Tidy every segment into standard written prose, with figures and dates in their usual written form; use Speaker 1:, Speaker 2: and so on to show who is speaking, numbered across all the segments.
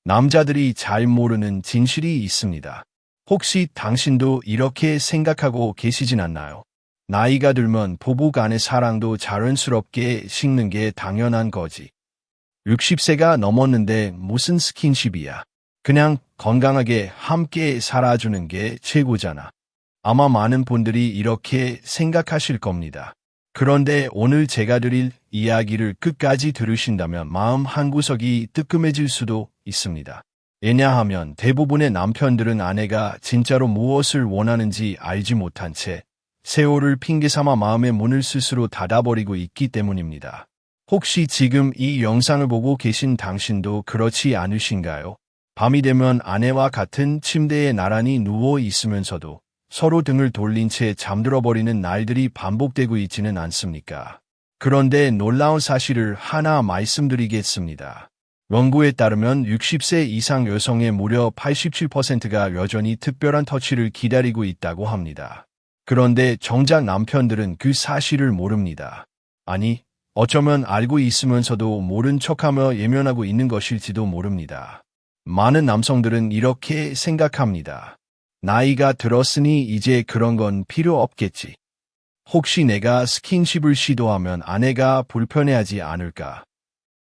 Speaker 1: 남자들이 잘 모르는 진실이 있습니다. 혹시 당신도 이렇게 생각하고 계시진 않나요? 나이가 들면 부부 간의 사랑도 자연스럽게 식는 게 당연한 거지. 60세가 넘었는데 무슨 스킨십이야. 그냥 건강하게 함께 살아주는 게 최고잖아. 아마 많은 분들이 이렇게 생각하실 겁니다. 그런데 오늘 제가 드릴 이야기를 끝까지 들으신다면 마음 한구석이 뜨끔해질 수도 있습니다. 왜냐하면 대부분의 남편들은 아내가 진짜로 무엇을 원하는지 알지 못한 채 세월을 핑계삼아 마음의 문을 스스로 닫아버리고 있기 때문입니다. 혹시 지금 이 영상을 보고 계신 당신도 그렇지 않으신가요? 밤이 되면 아내와 같은 침대에 나란히 누워 있으면서도 서로 등을 돌린 채 잠들어버리는 날들이 반복되고 있지는 않습니까? 그런데 놀라운 사실을 하나 말씀드리겠습니다. 연구에 따르면 60세 이상 여성의 무려 87%가 여전히 특별한 터치를 기다리고 있다고 합니다. 그런데 정작 남편들은 그 사실을 모릅니다. 아니, 어쩌면 알고 있으면서도 모른 척하며 예면하고 있는 것일지도 모릅니다. 많은 남성들은 이렇게 생각합니다. 나이가 들었으니 이제 그런 건 필요 없겠지. 혹시 내가 스킨십을 시도하면 아내가 불편해하지 않을까?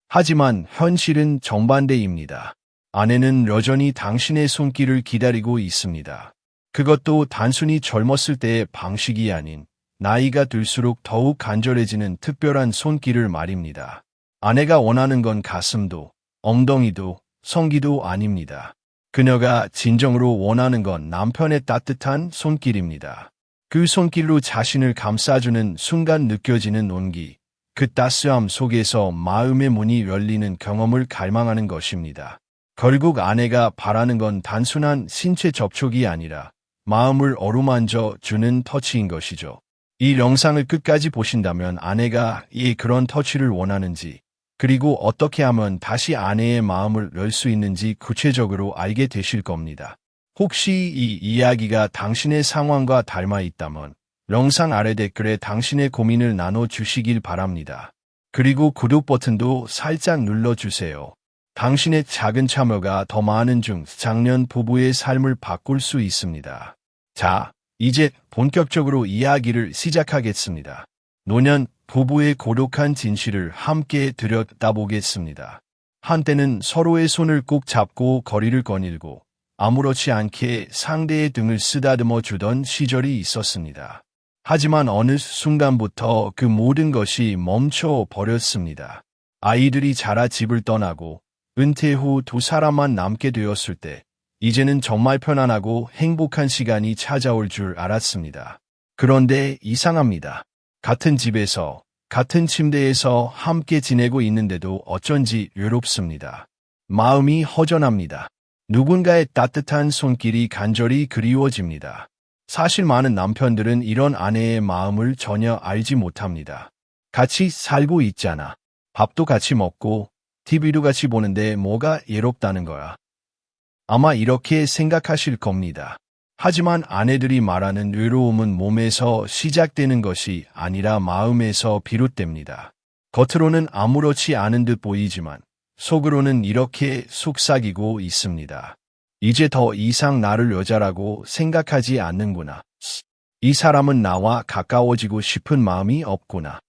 Speaker 1: 하지만 현실은 정반대입니다. 아내는 여전히 당신의 손길을 기다리고 있습니다. 그것도 단순히 젊었을 때의 방식이 아닌 나이가 들수록 더욱 간절해지는 특별한 손길을 말입니다. 아내가 원하는 건 가슴도, 엉덩이도, 성기도 아닙니다. 그녀가 진정으로 원하는 건 남편의 따뜻한 손길입니다. 그 손길로 자신을 감싸주는 순간 느껴지는 온기, 그 따스함 속에서 마음의 문이 열리는 경험을 갈망하는 것입니다. 결국 아내가 바라는 건 단순한 신체 접촉이 아니라 마음을 어루만져 주는 터치인 것이죠. 이 영상을 끝까지 보신다면 아내가 그런 터치를 원하는지, 그리고 어떻게 하면 다시 아내의 마음을 열 수 있는지 구체적으로 알게 되실 겁니다. 혹시 이 이야기가 당신의 상황과 닮아 있다면 영상 아래 댓글에 당신의 고민을 나눠주시길 바랍니다. 그리고 구독 버튼도 살짝 눌러주세요. 당신의 작은 참여가 더 많은 중장년 부부의 삶을 바꿀 수 있습니다. 자, 이제 본격적으로 이야기를 시작하겠습니다. 노년 부부의 고독한 진실을 함께 들여다보겠습니다. 한때는 서로의 손을 꼭 잡고 거리를 거닐고 아무렇지 않게 상대의 등을 쓰다듬어 주던 시절이 있었습니다. 하지만 어느 순간부터 그 모든 것이 멈춰 버렸습니다. 아이들이 자라 집을 떠나고 은퇴 후 두 사람만 남게 되었을 때 이제는 정말 편안하고 행복한 시간이 찾아올 줄 알았습니다. 그런데 이상합니다. 같은 집에서, 같은 침대에서 함께 지내고 있는데도 어쩐지 외롭습니다. 마음이 허전합니다. 누군가의 따뜻한 손길이 간절히 그리워집니다. 사실 많은 남편들은 이런 아내의 마음을 전혀 알지 못합니다. 같이 살고 있잖아. 밥도 같이 먹고 TV도 같이 보는데 뭐가 외롭다는 거야. 아마 이렇게 생각하실 겁니다. 하지만 아내들이 말하는 외로움은 몸에서 시작되는 것이 아니라 마음에서 비롯됩니다. 겉으로는 아무렇지 않은 듯 보이지만 속으로는 이렇게 속삭이고 있습니다. 이제 더 이상 나를 여자라고 생각하지 않는구나. 이 사람은 나와 가까워지고 싶은 마음이 없구나.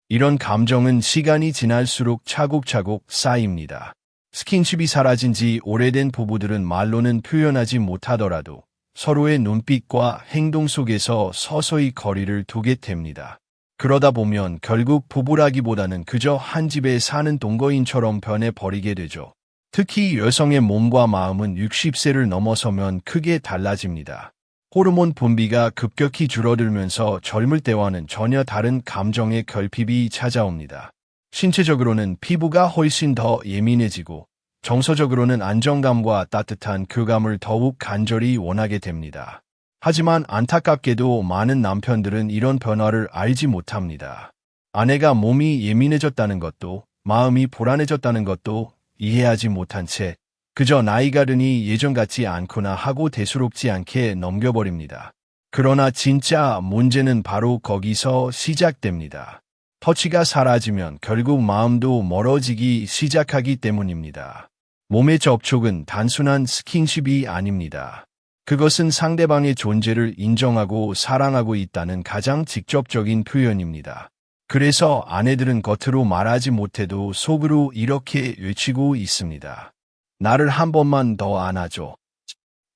Speaker 1: 이런 감정은 시간이 지날수록 차곡차곡 쌓입니다. 스킨십이 사라진 지 오래된 부부들은 말로는 표현하지 못하더라도 서로의 눈빛과 행동 속에서 서서히 거리를 두게 됩니다. 그러다 보면 결국 부부라기보다는 그저 한 집에 사는 동거인처럼 변해버리게 되죠. 특히 여성의 몸과 마음은 60세를 넘어서면 크게 달라집니다. 호르몬 분비가 급격히 줄어들면서 젊을 때와는 전혀 다른 감정의 결핍이 찾아옵니다. 신체적으로는 피부가 훨씬 더 예민해지고 정서적으로는 안정감과 따뜻한 교감을 더욱 간절히 원하게 됩니다. 하지만 안타깝게도 많은 남편들은 이런 변화를 알지 못합니다. 아내가 몸이 예민해졌다는 것도 마음이 불안해졌다는 것도 이해하지 못한 채 그저 나이가 드니 예전 같지 않구나 하고 대수롭지 않게 넘겨버립니다. 그러나 진짜 문제는 바로 거기서 시작됩니다. 터치가 사라지면 결국 마음도 멀어지기 시작하기 때문입니다. 몸의 접촉은 단순한 스킨십이 아닙니다. 그것은 상대방의 존재를 인정하고 사랑하고 있다는 가장 직접적인 표현입니다. 그래서 아내들은 겉으로 말하지 못해도 속으로 이렇게 외치고 있습니다. 나를 한 번만 더 안아줘.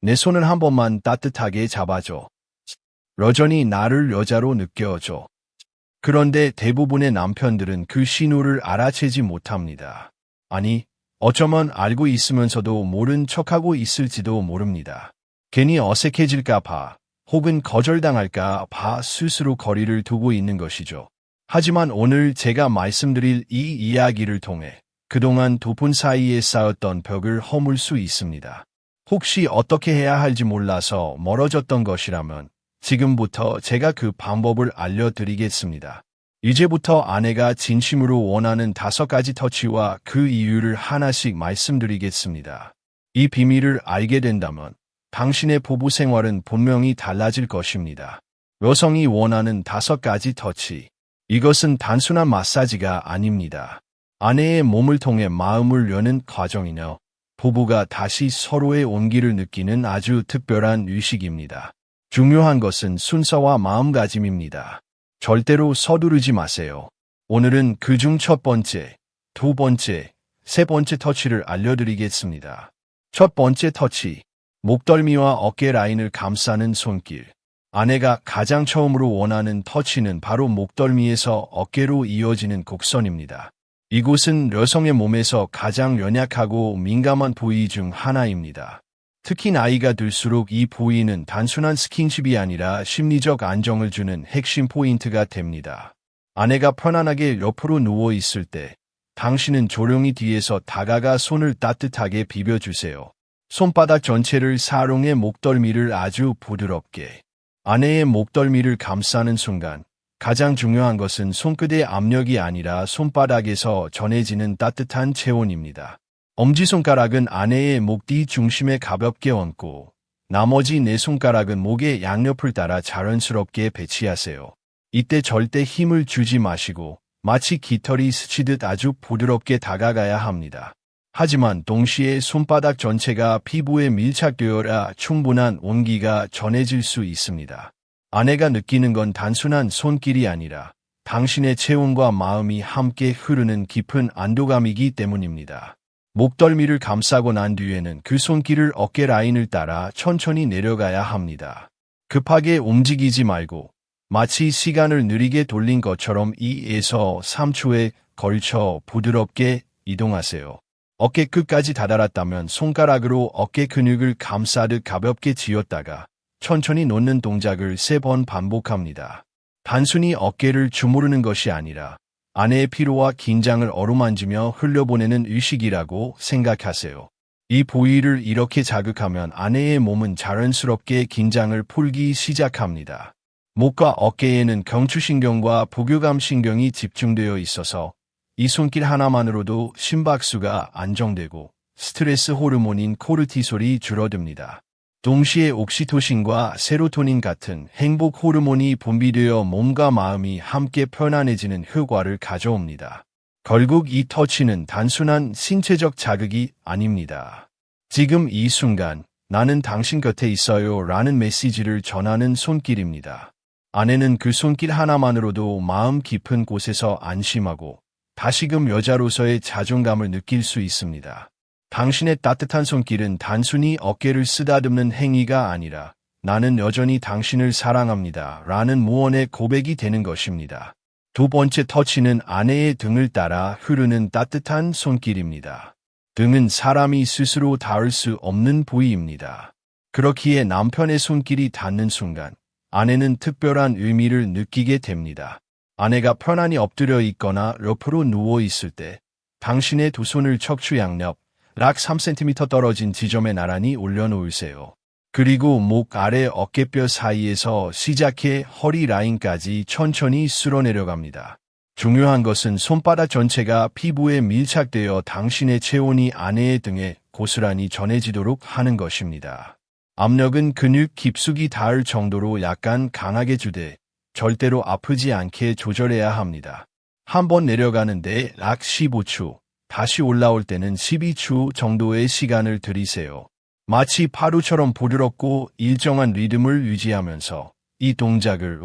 Speaker 1: 내 손을 한 번만 따뜻하게 잡아줘. 여전히 나를 여자로 느껴줘. 그런데 대부분의 남편들은 그 신호를 알아채지 못합니다. 아니, 어쩌면 알고 있으면서도 모른 척하고 있을지도 모릅니다. 괜히 어색해질까 봐, 혹은 거절당할까 봐 스스로 거리를 두고 있는 것이죠. 하지만 오늘 제가 말씀드릴 이 이야기를 통해 그동안 두 분 사이에 쌓였던 벽을 허물 수 있습니다. 혹시 어떻게 해야 할지 몰라서 멀어졌던 것이라면 지금부터 제가 그 방법을 알려드리겠습니다. 이제부터 아내가 진심으로 원하는 5가지 터치와 그 이유를 하나씩 말씀드리겠습니다. 이 비밀을 알게 된다면 당신의 부부 생활은 분명히 달라질 것입니다. 여성이 원하는 5가지 터치. 이것은 단순한 마사지가 아닙니다. 아내의 몸을 통해 마음을 여는 과정이며 부부가 다시 서로의 온기를 느끼는 아주 특별한 의식입니다. 중요한 것은 순서와 마음가짐입니다. 절대로 서두르지 마세요. 오늘은 그중 첫 번째, 두 번째, 세 번째 터치를 알려드리겠습니다. 첫 번째 터치, 목덜미와 어깨 라인을 감싸는 손길. 아내가 가장 처음으로 원하는 터치는 바로 목덜미에서 어깨로 이어지는 곡선입니다. 이곳은 여성의 몸에서 가장 연약하고 민감한 부위 중 하나입니다. 특히 나이가 들수록 이 부위는 단순한 스킨십이 아니라 심리적 안정을 주는 핵심 포인트가 됩니다. 아내가 편안하게 옆으로 누워 있을 때 당신은 조용히 뒤에서 다가가 손을 따뜻하게 비벼주세요. 손바닥 전체를 사용해 목덜미를 아주 부드럽게. 아내의 목덜미를 감싸는 순간 가장 중요한 것은 손끝의 압력이 아니라 손바닥에서 전해지는 따뜻한 체온입니다. 엄지손가락은 아내의 목 뒤 중심에 가볍게 얹고 나머지 4손가락은 목의 양옆을 따라 자연스럽게 배치하세요. 이때 절대 힘을 주지 마시고 마치 깃털이 스치듯 아주 부드럽게 다가가야 합니다. 하지만 동시에 손바닥 전체가 피부에 밀착되어야 충분한 온기가 전해질 수 있습니다. 아내가 느끼는 건 단순한 손길이 아니라 당신의 체온과 마음이 함께 흐르는 깊은 안도감이기 때문입니다. 목덜미를 감싸고 난 뒤에는 그 손길을 어깨 라인을 따라 천천히 내려가야 합니다. 급하게 움직이지 말고 마치 시간을 느리게 돌린 것처럼 2에서 3초에 걸쳐 부드럽게 이동하세요. 어깨 끝까지 다다랐다면 손가락으로 어깨 근육을 감싸듯 가볍게 쥐었다가 천천히 놓는 동작을 3번 반복합니다. 단순히 어깨를 주무르는 것이 아니라 아내의 피로와 긴장을 어루만지며 흘려보내는 의식이라고 생각하세요. 이 부위를 이렇게 자극하면 아내의 몸은 자연스럽게 긴장을 풀기 시작합니다. 목과 어깨에는 경추신경과 부교감신경이 집중되어 있어서 이 손길 하나만으로도 심박수가 안정되고 스트레스 호르몬인 코르티솔이 줄어듭니다. 동시에 옥시토신과 세로토닌 같은 행복 호르몬이 분비되어 몸과 마음이 함께 편안해지는 효과를 가져옵니다. 결국 이 터치는 단순한 신체적 자극이 아닙니다. 지금 이 순간 나는 당신 곁에 있어요 라는 메시지를 전하는 손길입니다. 아내는 그 손길 하나만으로도 마음 깊은 곳에서 안심하고 다시금 여자로서의 자존감을 느낄 수 있습니다. 당신의 따뜻한 손길은 단순히 어깨를 쓰다듬는 행위가 아니라 나는 여전히 당신을 사랑합니다 라는 무언의 고백이 되는 것입니다. 두 번째 터치는 아내의 등을 따라 흐르는 따뜻한 손길입니다. 등은 사람이 스스로 닿을 수 없는 부위입니다. 그렇기에 남편의 손길이 닿는 순간 아내는 특별한 의미를 느끼게 됩니다. 아내가 편안히 엎드려 있거나 옆으로 누워 있을 때 당신의 두 손을 척추 양옆 약 3cm 떨어진 지점에 나란히 올려놓으세요. 그리고 목 아래 어깨뼈 사이에서 시작해 허리 라인까지 천천히 쓸어내려갑니다. 중요한 것은 손바닥 전체가 피부에 밀착되어 당신의 체온이 아내의 등에 고스란히 전해지도록 하는 것입니다. 압력은 근육 깊숙이 닿을 정도로 약간 강하게 주되 절대로 아프지 않게 조절해야 합니다. 한번 내려가는데 약 15초, 다시 올라올 때는 12초 정도의 시간을 들이세요. 마치 파도처럼 부드럽고 일정한 리듬을 유지하면서 이 동작을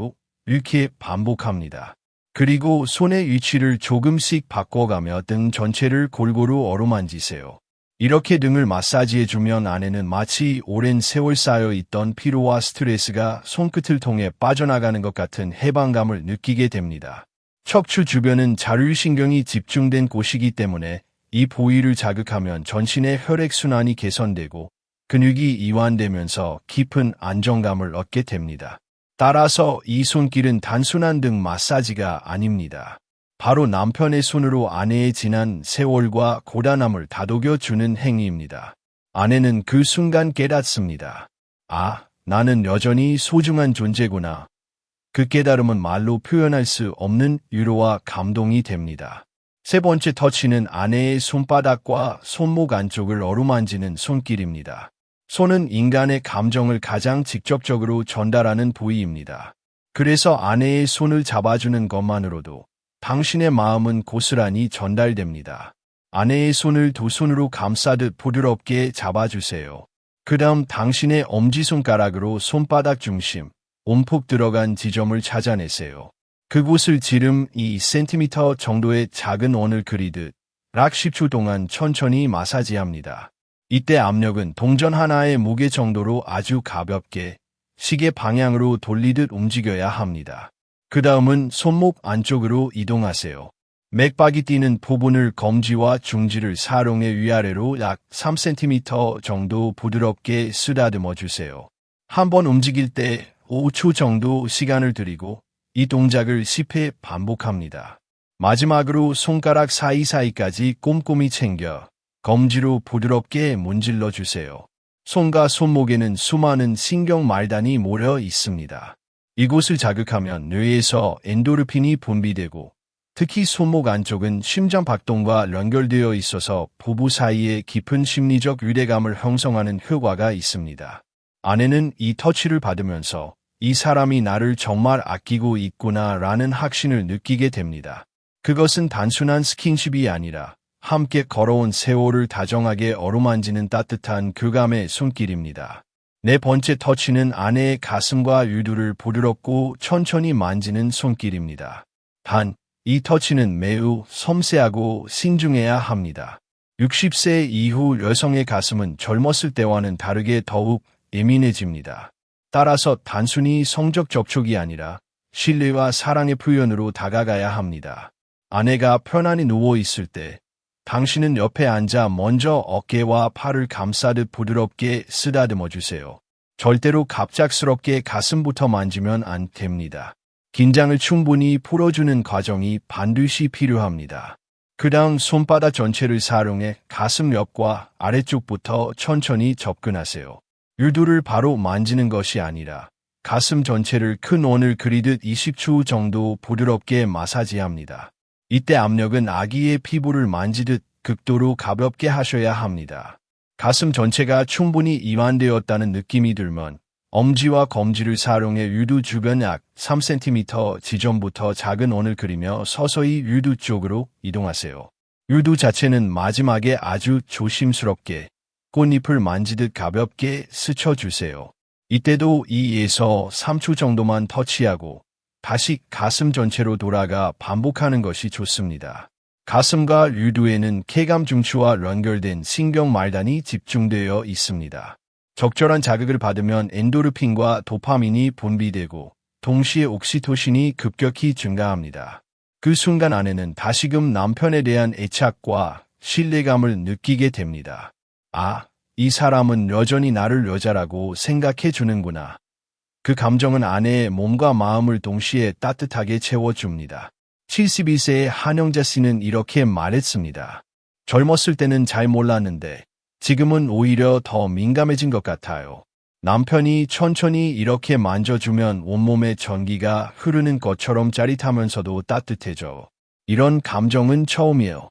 Speaker 1: 이렇게 반복합니다. 그리고 손의 위치를 조금씩 바꿔가며 등 전체를 골고루 어루만지세요. 이렇게 등을 마사지해주면 안에는 마치 오랜 세월 쌓여 있던 피로와 스트레스가 손끝을 통해 빠져나가는 것 같은 해방감을 느끼게 됩니다. 척추 주변은 자율신경이 집중된 곳이기 때문에 이 부위를 자극하면 전신의 혈액순환이 개선되고 근육이 이완되면서 깊은 안정감을 얻게 됩니다. 따라서 이 손길은 단순한 등 마사지가 아닙니다. 바로 남편의 손으로 아내의 지난 세월과 고단함을 다독여주는 행위입니다. 아내는 그 순간 깨닫습니다. 아, 나는 여전히 소중한 존재구나. 그 깨달음은 말로 표현할 수 없는 위로와 감동이 됩니다. 세 번째 터치는 아내의 손바닥과 손목 안쪽을 어루만지는 손길입니다. 손은 인간의 감정을 가장 직접적으로 전달하는 부위입니다. 그래서 아내의 손을 잡아주는 것만으로도 당신의 마음은 고스란히 전달됩니다. 아내의 손을 두 손으로 감싸듯 부드럽게 잡아주세요. 그 다음 당신의 엄지손가락으로 손바닥 중심, 온폭 들어간 지점을 찾아내세요. 그곳을 지름 2cm 정도의 작은 원을 그리듯 약 10초 동안 천천히 마사지합니다. 이때 압력은 동전 하나의 무게 정도로 아주 가볍게 시계 방향으로 돌리듯 움직여야 합니다. 그 다음은 손목 안쪽으로 이동하세요. 맥박이 뛰는 부분을 검지와 중지를 사용해 위아래로 약 3cm 정도 부드럽게 쓰다듬어 주세요. 한번 움직일 때 5초 정도 시간을 들이고 이 동작을 10회 반복합니다. 마지막으로 손가락 사이사이까지 꼼꼼히 챙겨 검지로 부드럽게 문질러 주세요. 손과 손목에는 수많은 신경 말단이 모여 있습니다. 이곳을 자극하면 뇌에서 엔도르핀이 분비되고 특히 손목 안쪽은 심장 박동과 연결되어 있어서 부부 사이에 깊은 심리적 유대감을 형성하는 효과가 있습니다. 아내는 이 터치를 받으면서 이 사람이 나를 정말 아끼고 있구나라는 확신을 느끼게 됩니다. 그것은 단순한 스킨십이 아니라 함께 걸어온 세월을 다정하게 어루만지는 따뜻한 교감의 손길입니다. 네 번째 터치는 아내의 가슴과 유두를 부드럽고 천천히 만지는 손길입니다. 단, 이 터치는 매우 섬세하고 신중해야 합니다. 60세 이후 여성의 가슴은 젊었을 때와는 다르게 더욱 예민해집니다. 따라서 단순히 성적 접촉이 아니라 신뢰와 사랑의 표현으로 다가가야 합니다. 아내가 편안히 누워 있을 때 당신은 옆에 앉아 먼저 어깨와 팔을 감싸듯 부드럽게 쓰다듬어 주세요. 절대로 갑작스럽게 가슴부터 만지면 안 됩니다. 긴장을 충분히 풀어주는 과정이 반드시 필요합니다. 그 다음 손바닥 전체를 사용해 가슴 옆과 아래쪽부터 천천히 접근하세요. 유두를 바로 만지는 것이 아니라 가슴 전체를 큰 원을 그리듯 20초 정도 부드럽게 마사지합니다. 이때 압력은 아기의 피부를 만지듯 극도로 가볍게 하셔야 합니다. 가슴 전체가 충분히 이완되었다는 느낌이 들면 엄지와 검지를 사용해 유두 주변 약 3cm 지점부터 작은 원을 그리며 서서히 유두 쪽으로 이동하세요. 유두 자체는 마지막에 아주 조심스럽게 꽃잎을 만지듯 가볍게 스쳐주세요. 이때도 2에서 3초 정도만 터치하고 다시 가슴 전체로 돌아가 반복하는 것이 좋습니다. 가슴과 유두에는 쾌감 중추와 연결된 신경 말단이 집중되어 있습니다. 적절한 자극을 받으면 엔도르핀과 도파민이 분비되고 동시에 옥시토신이 급격히 증가합니다. 그 순간 아내는 다시금 남편에 대한 애착과 신뢰감을 느끼게 됩니다. 아, 이 사람은 여전히 나를 여자라고 생각해 주는구나. 그 감정은 아내의 몸과 마음을 동시에 따뜻하게 채워줍니다. 72세의 한영자 씨는 이렇게 말했습니다. 젊었을 때는 잘 몰랐는데 지금은 오히려 더 민감해진 것 같아요. 남편이 천천히 이렇게 만져주면 온몸에 전기가 흐르는 것처럼 짜릿하면서도 따뜻해져. 이런 감정은 처음이에요.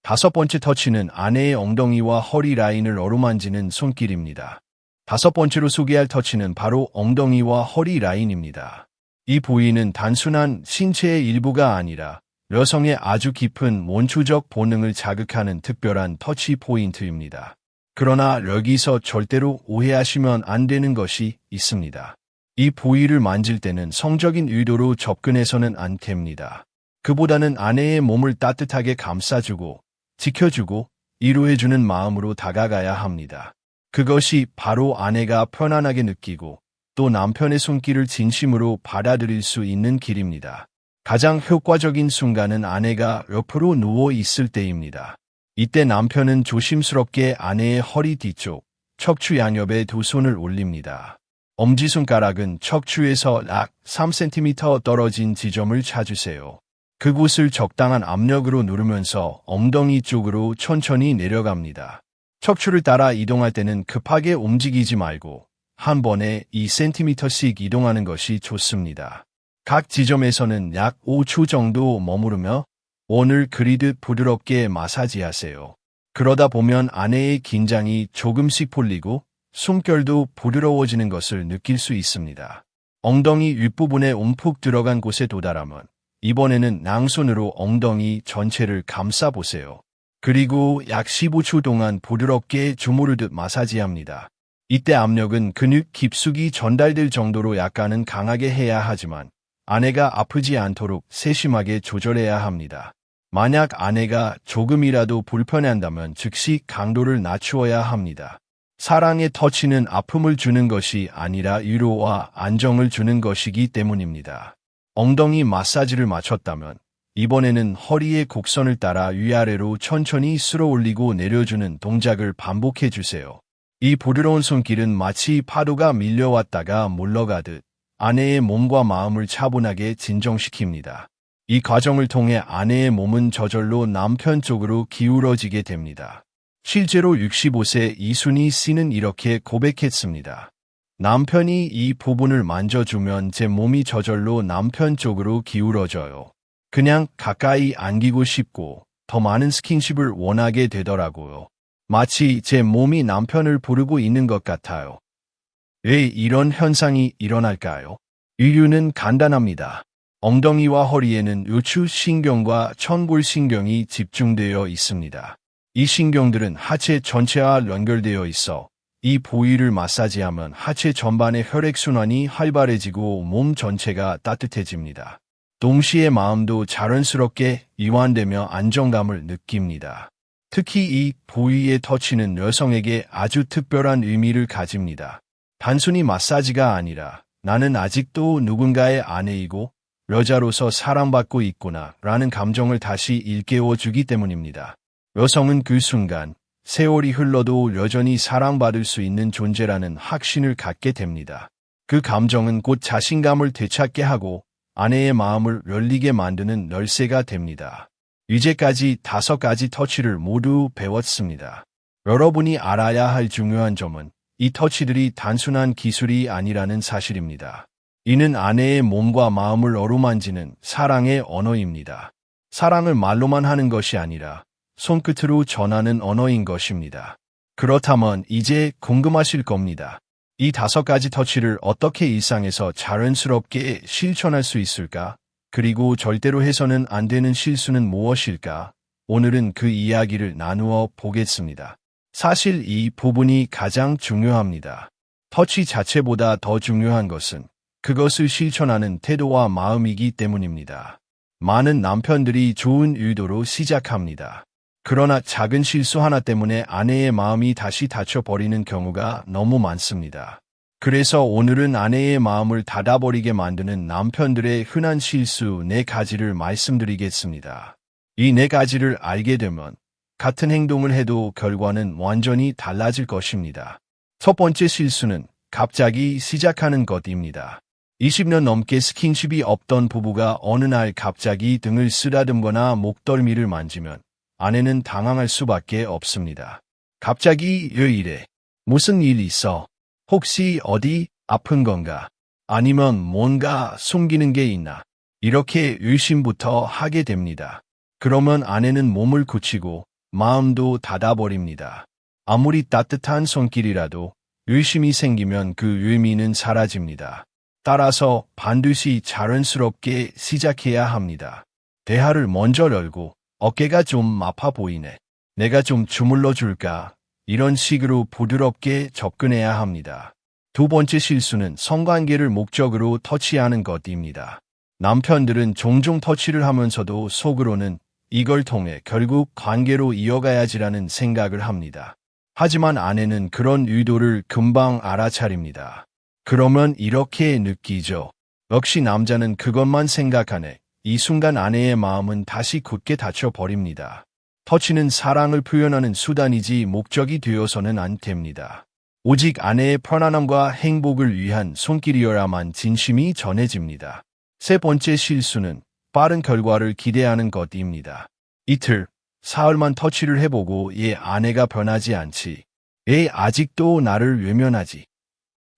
Speaker 1: 다섯 번째 터치는 아내의 엉덩이와 허리 라인을 어루만지는 손길입니다. 다섯 번째로 소개할 터치는 바로 엉덩이와 허리 라인입니다. 이 부위는 단순한 신체의 일부가 아니라 여성의 아주 깊은 원초적 본능을 자극하는 특별한 터치 포인트입니다. 그러나 여기서 절대로 오해하시면 안 되는 것이 있습니다. 이 부위를 만질 때는 성적인 의도로 접근해서는 안 됩니다. 그보다는 아내의 몸을 따뜻하게 감싸주고 지켜주고 위로해주는 마음으로 다가가야 합니다. 그것이 바로 아내가 편안하게 느끼고 또 남편의 손길을 진심으로 받아들일 수 있는 길입니다. 가장 효과적인 순간은 아내가 옆으로 누워 있을 때입니다. 이때 남편은 조심스럽게 아내의 허리 뒤쪽, 척추 양옆에 두 손을 올립니다. 엄지손가락은 척추에서 약 3cm 떨어진 지점을 찾으세요. 그곳을 적당한 압력으로 누르면서 엉덩이 쪽으로 천천히 내려갑니다. 척추를 따라 이동할 때는 급하게 움직이지 말고 한 번에 2cm씩 이동하는 것이 좋습니다. 각 지점에서는 약 5초 정도 머무르며 원을 그리듯 부드럽게 마사지하세요. 그러다 보면 아내의 긴장이 조금씩 풀리고 숨결도 부드러워지는 것을 느낄 수 있습니다. 엉덩이 윗부분에 움푹 들어간 곳에 도달하면 이번에는 양손으로 엉덩이 전체를 감싸보세요. 그리고 약 15초 동안 부드럽게 주무르듯 마사지합니다. 이때 압력은 근육 깊숙이 전달될 정도로 약간은 강하게 해야 하지만 아내가 아프지 않도록 세심하게 조절해야 합니다. 만약 아내가 조금이라도 불편해한다면 즉시 강도를 낮추어야 합니다. 사랑의 터치는 아픔을 주는 것이 아니라 위로와 안정을 주는 것이기 때문입니다. 엉덩이 마사지를 마쳤다면 이번에는 허리의 곡선을 따라 위아래로 천천히 쓸어 올리고 내려주는 동작을 반복해 주세요. 이 부드러운 손길은 마치 파도가 밀려왔다가 물러가듯 아내의 몸과 마음을 차분하게 진정시킵니다. 이 과정을 통해 아내의 몸은 저절로 남편 쪽으로 기울어지게 됩니다. 실제로 65세 이순희 씨는 이렇게 고백했습니다. 남편이 이 부분을 만져주면 제 몸이 저절로 남편 쪽으로 기울어져요. 그냥 가까이 안기고 싶고 더 많은 스킨십을 원하게 되더라고요. 마치 제 몸이 남편을 부르고 있는 것 같아요. 왜 이런 현상이 일어날까요? 이유는 간단합니다. 엉덩이와 허리에는 요추신경과 천골신경이 집중되어 있습니다. 이 신경들은 하체 전체와 연결되어 있어 이 부위를 마사지하면 하체 전반의 혈액순환이 활발해지고 몸 전체가 따뜻해집니다. 동시에 마음도 자연스럽게 이완되며 안정감을 느낍니다. 특히 이 부위의 터치는 여성에게 아주 특별한 의미를 가집니다. 단순히 마사지가 아니라 나는 아직도 누군가의 아내이고 여자로서 사랑받고 있구나 라는 감정을 다시 일깨워주기 때문입니다. 여성은 그 순간 세월이 흘러도 여전히 사랑받을 수 있는 존재라는 확신을 갖게 됩니다. 그 감정은 곧 자신감을 되찾게 하고 아내의 마음을 열리게 만드는 열쇠가 됩니다. 이제까지 5가지 터치를 모두 배웠습니다. 여러분이 알아야 할 중요한 점은 이 터치들이 단순한 기술이 아니라는 사실입니다. 이는 아내의 몸과 마음을 어루만지는 사랑의 언어입니다. 사랑을 말로만 하는 것이 아니라 손끝으로 전하는 언어인 것입니다. 그렇다면 이제 궁금하실 겁니다. 이 5가지 터치를 어떻게 일상에서 자연스럽게 실천할 수 있을까? 그리고 절대로 해서는 안 되는 실수는 무엇일까? 오늘은 그 이야기를 나누어 보겠습니다. 사실 이 부분이 가장 중요합니다. 터치 자체보다 더 중요한 것은 그것을 실천하는 태도와 마음이기 때문입니다. 많은 남편들이 좋은 의도로 시작합니다. 그러나 작은 실수 하나 때문에 아내의 마음이 다시 닫혀버리는 경우가 너무 많습니다. 그래서 오늘은 아내의 마음을 닫아버리게 만드는 남편들의 흔한 실수 4가지를 말씀드리겠습니다. 이 4가지를 알게 되면 같은 행동을 해도 결과는 완전히 달라질 것입니다. 첫 번째 실수는 갑자기 시작하는 것입니다. 20년 넘게 스킨십이 없던 부부가 어느 날 갑자기 등을 쓰다듬거나 목덜미를 만지면 아내는 당황할 수밖에 없습니다. 갑자기 왜 이래? 무슨 일 있어? 혹시 어디 아픈 건가? 아니면 뭔가 숨기는 게 있나? 이렇게 의심부터 하게 됩니다. 그러면 아내는 몸을 굳히고 마음도 닫아버립니다. 아무리 따뜻한 손길이라도 의심이 생기면 그 의미는 사라집니다. 따라서 반드시 자연스럽게 시작해야 합니다. 대화를 먼저 열고 어깨가 좀 아파 보이네. 내가 좀 주물러 줄까? 이런 식으로 부드럽게 접근해야 합니다. 두 번째 실수는 성관계를 목적으로 터치하는 것입니다. 남편들은 종종 터치를 하면서도 속으로는 이걸 통해 결국 관계로 이어가야지라는 생각을 합니다. 하지만 아내는 그런 의도를 금방 알아차립니다. 그러면 이렇게 느끼죠. 역시 남자는 그것만 생각하네. 이 순간 아내의 마음은 다시 굳게 닫혀버립니다. 터치는 사랑을 표현하는 수단이지 목적이 되어서는 안 됩니다. 오직 아내의 편안함과 행복을 위한 손길이어야만 진심이 전해집니다. 세 번째 실수는 빠른 결과를 기대하는 것입니다. 이틀, 사흘만 터치를 해보고 얘 아내가 변하지 않지. 얘 아직도 나를 외면하지.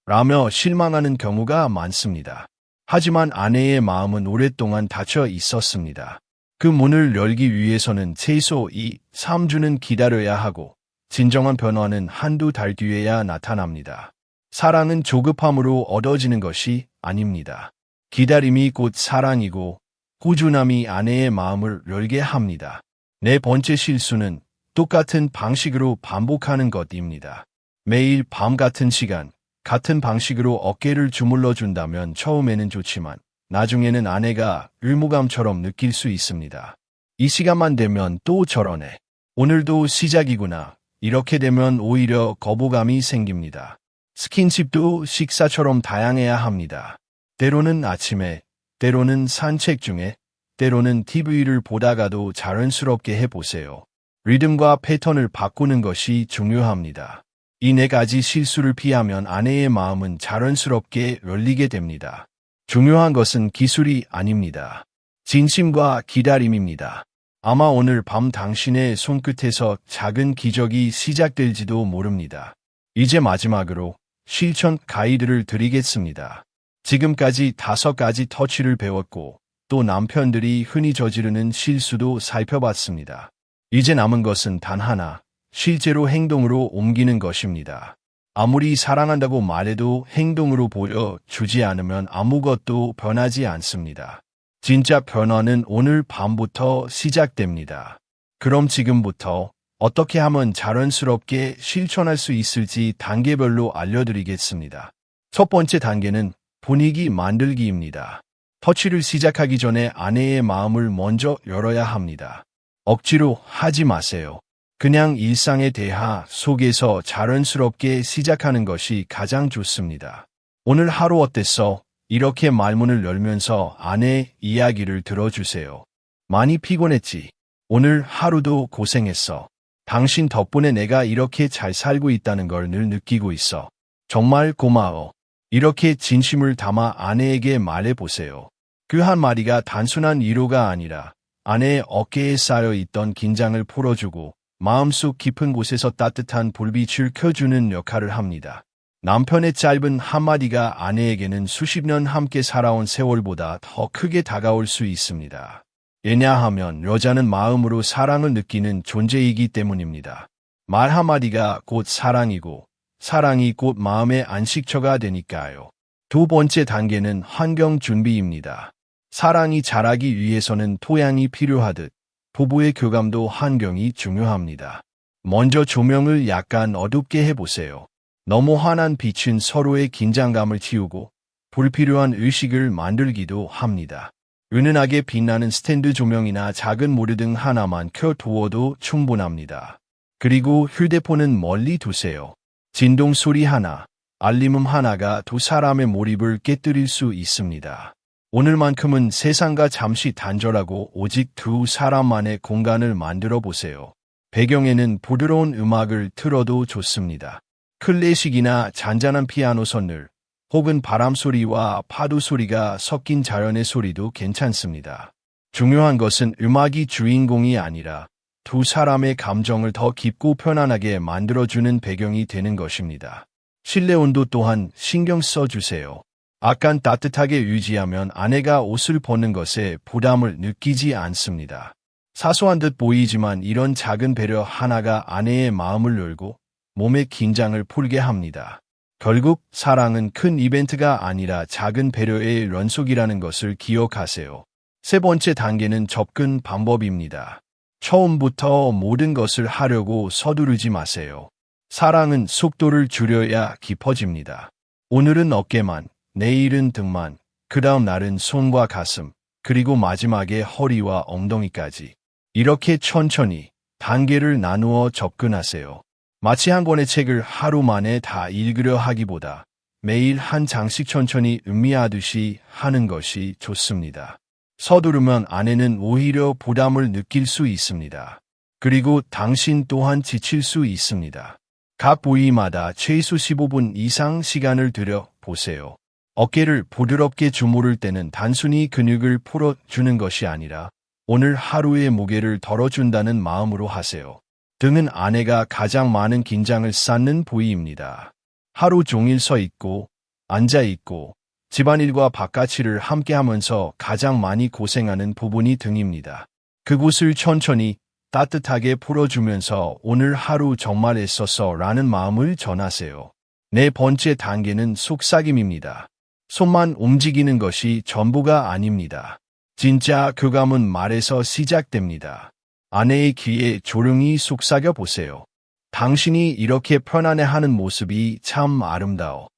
Speaker 1: 라며 실망하는 경우가 많습니다. 하지만 아내의 마음은 오랫동안 닫혀 있었습니다. 그 문을 열기 위해서는 최소 2, 3주는 기다려야 하고 진정한 변화는 한두 달 뒤에야 나타납니다. 사랑은 조급함으로 얻어지는 것이 아닙니다. 기다림이 곧 사랑이고 꾸준함이 아내의 마음을 열게 합니다. 네 번째 실수는 똑같은 방식으로 반복하는 것입니다. 매일 밤 같은 시간, 같은 방식으로 어깨를 주물러 준다면 처음에는 좋지만 나중에는 아내가 의무감처럼 느낄 수 있습니다. 이 시간만 되면 또 저러네. 오늘도 시작이구나. 이렇게 되면 오히려 거부감이 생깁니다. 스킨십도 식사처럼 다양해야 합니다. 때로는 아침에, 때로는 산책 중에, 때로는 TV를 보다가도 자연스럽게 해보세요. 리듬과 패턴을 바꾸는 것이 중요합니다. 이 네 가지 실수를 피하면 아내의 마음은 자연스럽게 열리게 됩니다. 중요한 것은 기술이 아닙니다. 진심과 기다림입니다. 아마 오늘 밤 당신의 손끝에서 작은 기적이 시작될지도 모릅니다. 이제 마지막으로 실천 가이드를 드리겠습니다. 지금까지 5가지 터치를 배웠고 또 남편들이 흔히 저지르는 실수도 살펴봤습니다. 이제 남은 것은 단 하나, 실제로 행동으로 옮기는 것입니다. 아무리 사랑한다고 말해도 행동으로 보여주지 않으면 아무것도 변하지 않습니다. 진짜 변화는 오늘 밤부터 시작됩니다. 그럼 지금부터 어떻게 하면 자연스럽게 실천할 수 있을지 단계별로 알려드리겠습니다. 첫 번째 단계는 분위기 만들기입니다. 터치를 시작하기 전에 아내의 마음을 먼저 열어야 합니다. 억지로 하지 마세요. 그냥 일상의 대화 속에서 자연스럽게 시작하는 것이 가장 좋습니다. 오늘 하루 어땠어? 이렇게 말문을 열면서 아내의 이야기를 들어주세요. 많이 피곤했지? 오늘 하루도 고생했어. 당신 덕분에 내가 이렇게 잘 살고 있다는 걸 늘 느끼고 있어. 정말 고마워. 이렇게 진심을 담아 아내에게 말해보세요. 그 한마디가 단순한 위로가 아니라 아내의 어깨에 쌓여있던 긴장을 풀어주고 마음속 깊은 곳에서 따뜻한 불빛을 켜주는 역할을 합니다. 남편의 짧은 한마디가 아내에게는 수십 년 함께 살아온 세월보다 더 크게 다가올 수 있습니다. 왜냐하면 여자는 마음으로 사랑을 느끼는 존재이기 때문입니다. 말 한마디가 곧 사랑이고 사랑이 곧 마음의 안식처가 되니까요. 두 번째 단계는 환경 준비입니다. 사랑이 자라기 위해서는 토양이 필요하듯 부부의 교감도 환경이 중요합니다. 먼저 조명을 약간 어둡게 해보세요. 너무 환한 빛은 서로의 긴장감을 틔우고 불필요한 의식을 만들기도 합니다. 은은하게 빛나는 스탠드 조명이나 작은 모드 등 하나만 켜두어도 충분합니다. 그리고 휴대폰은 멀리 두세요. 진동 소리 하나, 알림 하나가 두 사람의 몰입을 깨뜨릴 수 있습니다. 오늘만큼은 세상과 잠시 단절하고 오직 두 사람만의 공간을 만들어 보세요. 배경에는 부드러운 음악을 틀어도 좋습니다. 클래식이나 잔잔한 피아노 선율, 혹은 바람 소리와 파도 소리가 섞인 자연의 소리도 괜찮습니다. 중요한 것은 음악이 주인공이 아니라 두 사람의 감정을 더 깊고 편안하게 만들어주는 배경이 되는 것입니다. 실내 온도 또한 신경 써주세요. 약간 따뜻하게 유지하면 아내가 옷을 벗는 것에 부담을 느끼지 않습니다. 사소한 듯 보이지만 이런 작은 배려 하나가 아내의 마음을 열고 몸의 긴장을 풀게 합니다. 결국 사랑은 큰 이벤트가 아니라 작은 배려의 연속이라는 것을 기억하세요. 세 번째 단계는 접근 방법입니다. 처음부터 모든 것을 하려고 서두르지 마세요. 사랑은 속도를 줄여야 깊어집니다. 오늘은 어깨만, 내일은 등만, 그 다음 날은 손과 가슴, 그리고 마지막에 허리와 엉덩이까지. 이렇게 천천히 단계를 나누어 접근하세요. 마치 한 권의 책을 하루 만에 다 읽으려 하기보다 매일 한 장씩 천천히 음미하듯이 하는 것이 좋습니다. 서두르면 아내는 오히려 부담을 느낄 수 있습니다. 그리고 당신 또한 지칠 수 있습니다. 각 부위마다 최소 15분 이상 시간을 들여 보세요. 어깨를 부드럽게 주무를 때는 단순히 근육을 풀어주는 것이 아니라 오늘 하루의 무게를 덜어준다는 마음으로 하세요. 등은 아내가 가장 많은 긴장을 쌓는 부위입니다. 하루 종일 서 있고, 앉아 있고, 집안일과 바깥일을 함께 하면서 가장 많이 고생하는 부분이 등입니다. 그곳을 천천히 따뜻하게 풀어주면서 오늘 하루 정말 애썼어 라는 마음을 전하세요. 네 번째 단계는 속삭임입니다. 손만 움직이는 것이 전부가 아닙니다. 진짜 교감은 말에서 시작됩니다. 아내의 귀에 조용히 속삭여 보세요. 당신이 이렇게 편안해하는 모습이 참 아름다워.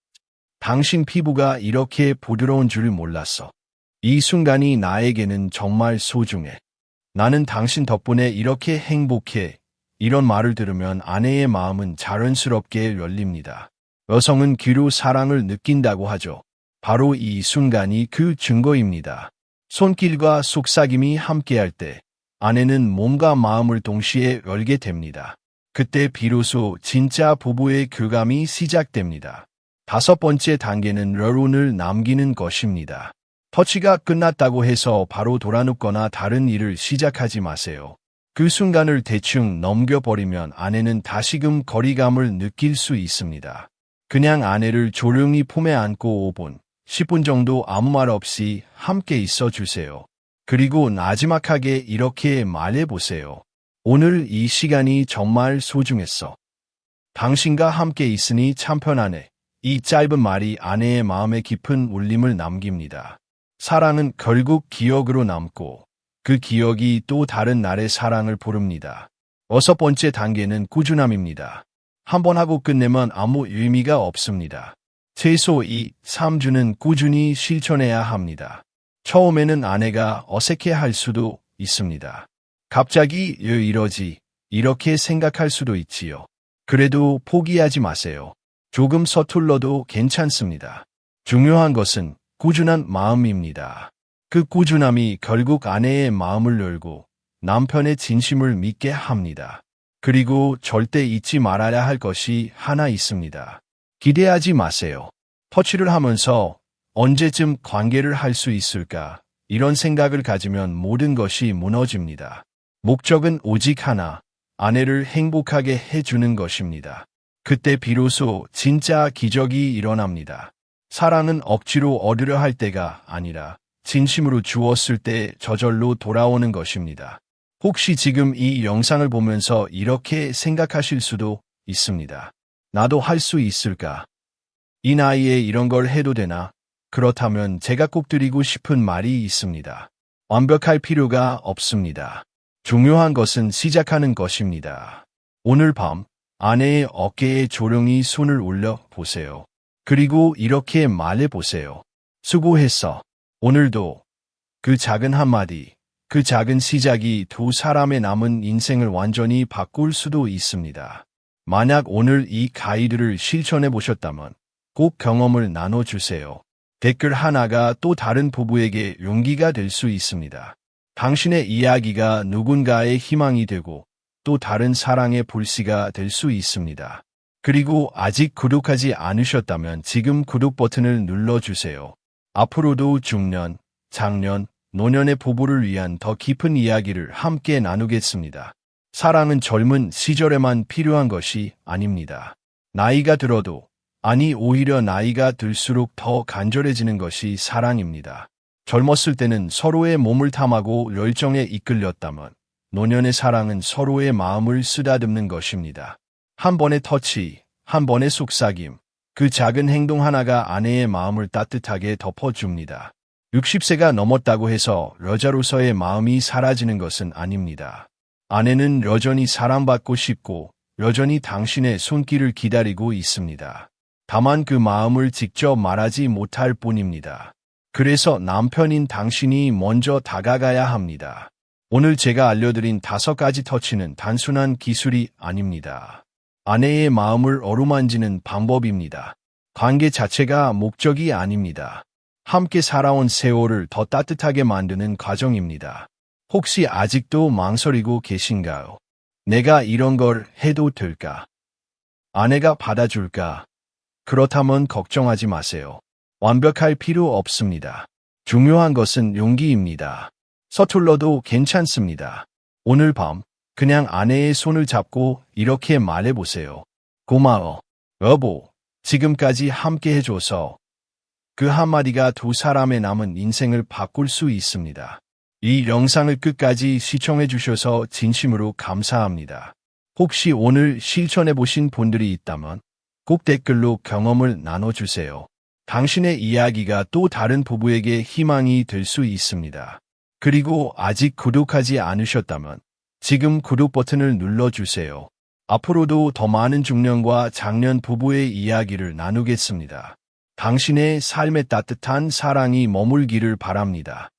Speaker 1: 당신 피부가 이렇게 부드러운 줄 몰랐어. 이 순간이 나에게는 정말 소중해. 나는 당신 덕분에 이렇게 행복해. 이런 말을 들으면 아내의 마음은 자연스럽게 열립니다. 여성은 귀로 사랑을 느낀다고 하죠. 바로 이 순간이 그 증거입니다. 손길과 속삭임이 함께할 때 아내는 몸과 마음을 동시에 열게 됩니다. 그때 비로소 진짜 부부의 교감이 시작됩니다. 다섯 번째 단계는 여운을 남기는 것입니다. 터치가 끝났다고 해서 바로 돌아눕거나 다른 일을 시작하지 마세요. 그 순간을 대충 넘겨버리면 아내는 다시금 거리감을 느낄 수 있습니다. 그냥 아내를 조용히 품에 안고 5분, 10분 정도 아무 말 없이 함께 있어 주세요. 그리고 나지막하게 이렇게 말해보세요. 오늘 이 시간이 정말 소중했어. 당신과 함께 있으니 참 편하네. 이 짧은 말이 아내의 마음에 깊은 울림을 남깁니다. 사랑은 결국 기억으로 남고 그 기억이 또 다른 날의 사랑을 부릅니다. 여섯 번째 단계는 꾸준함입니다. 한 번 하고 끝내면 아무 의미가 없습니다. 최소 2, 3주는 꾸준히 실천해야 합니다. 처음에는 아내가 어색해할 수도 있습니다. 갑자기 왜 이러지? 이렇게 생각할 수도 있지요. 그래도 포기하지 마세요. 조금 서툴러도 괜찮습니다. 중요한 것은 꾸준한 마음입니다. 그 꾸준함이 결국 아내의 마음을 열고 남편의 진심을 믿게 합니다. 그리고 절대 잊지 말아야 할 것이 하나 있습니다. 기대하지 마세요. 터치를 하면서 언제쯤 관계를 할 수 있을까? 이런 생각을 가지면 모든 것이 무너집니다. 목적은 오직 하나, 아내를 행복하게 해주는 것입니다. 그때 비로소 진짜 기적이 일어납니다. 사랑은 억지로 얻으려 할 때가 아니라 진심으로 주었을 때 저절로 돌아오는 것입니다. 혹시 지금 이 영상을 보면서 이렇게 생각하실 수도 있습니다. 나도 할 수 있을까? 이 나이에 이런 걸 해도 되나? 그렇다면 제가 꼭 드리고 싶은 말이 있습니다. 완벽할 필요가 없습니다. 중요한 것은 시작하는 것입니다. 오늘 밤 아내의 어깨에 조용히 손을 올려 보세요. 그리고 이렇게 말해 보세요. 수고했어. 오늘도 그 작은 한마디, 그 작은 시작이 두 사람의 남은 인생을 완전히 바꿀 수도 있습니다. 만약 오늘 이 가이드를 실천해 보셨다면 꼭 경험을 나눠주세요. 댓글 하나가 또 다른 부부에게 용기가 될 수 있습니다. 당신의 이야기가 누군가의 희망이 되고 또 다른 사랑의 불씨가 될 수 있습니다. 그리고 아직 구독하지 않으셨다면 지금 구독 버튼을 눌러주세요. 앞으로도 중년, 장년, 노년의 부부를 위한 더 깊은 이야기를 함께 나누겠습니다. 사랑은 젊은 시절에만 필요한 것이 아닙니다. 나이가 들어도, 아니 오히려 나이가 들수록 더 간절해지는 것이 사랑입니다. 젊었을 때는 서로의 몸을 탐하고 열정에 이끌렸다면 노년의 사랑은 서로의 마음을 쓰다듬는 것입니다. 한 번의 터치, 한 번의 속삭임, 그 작은 행동 하나가 아내의 마음을 따뜻하게 덮어줍니다. 60세가 넘었다고 해서 여자로서의 마음이 사라지는 것은 아닙니다. 아내는 여전히 사랑받고 싶고 여전히 당신의 손길을 기다리고 있습니다. 다만 그 마음을 직접 말하지 못할 뿐입니다. 그래서 남편인 당신이 먼저 다가가야 합니다. 오늘 제가 알려드린 5가지 터치는 단순한 기술이 아닙니다. 아내의 마음을 어루만지는 방법입니다. 관계 자체가 목적이 아닙니다. 함께 살아온 세월을 더 따뜻하게 만드는 과정입니다. 혹시 아직도 망설이고 계신가요? 내가 이런 걸 해도 될까? 아내가 받아줄까? 그렇다면 걱정하지 마세요. 완벽할 필요 없습니다. 중요한 것은 용기입니다. 서툴러도 괜찮습니다. 오늘 밤 그냥 아내의 손을 잡고 이렇게 말해보세요. 고마워, 여보. 지금까지 함께 해줘서. 그 한마디가 두 사람의 남은 인생을 바꿀 수 있습니다. 이 영상을 끝까지 시청해 주셔서 진심으로 감사합니다. 혹시 오늘 실천해 보신 분들이 있다면 꼭 댓글로 경험을 나눠주세요. 당신의 이야기가 또 다른 부부에게 희망이 될 수 있습니다. 그리고 아직 구독하지 않으셨다면 지금 구독 버튼을 눌러주세요. 앞으로도 더 많은 중년과 장년 부부의 이야기를 나누겠습니다. 당신의 삶에 따뜻한 사랑이 머물기를 바랍니다.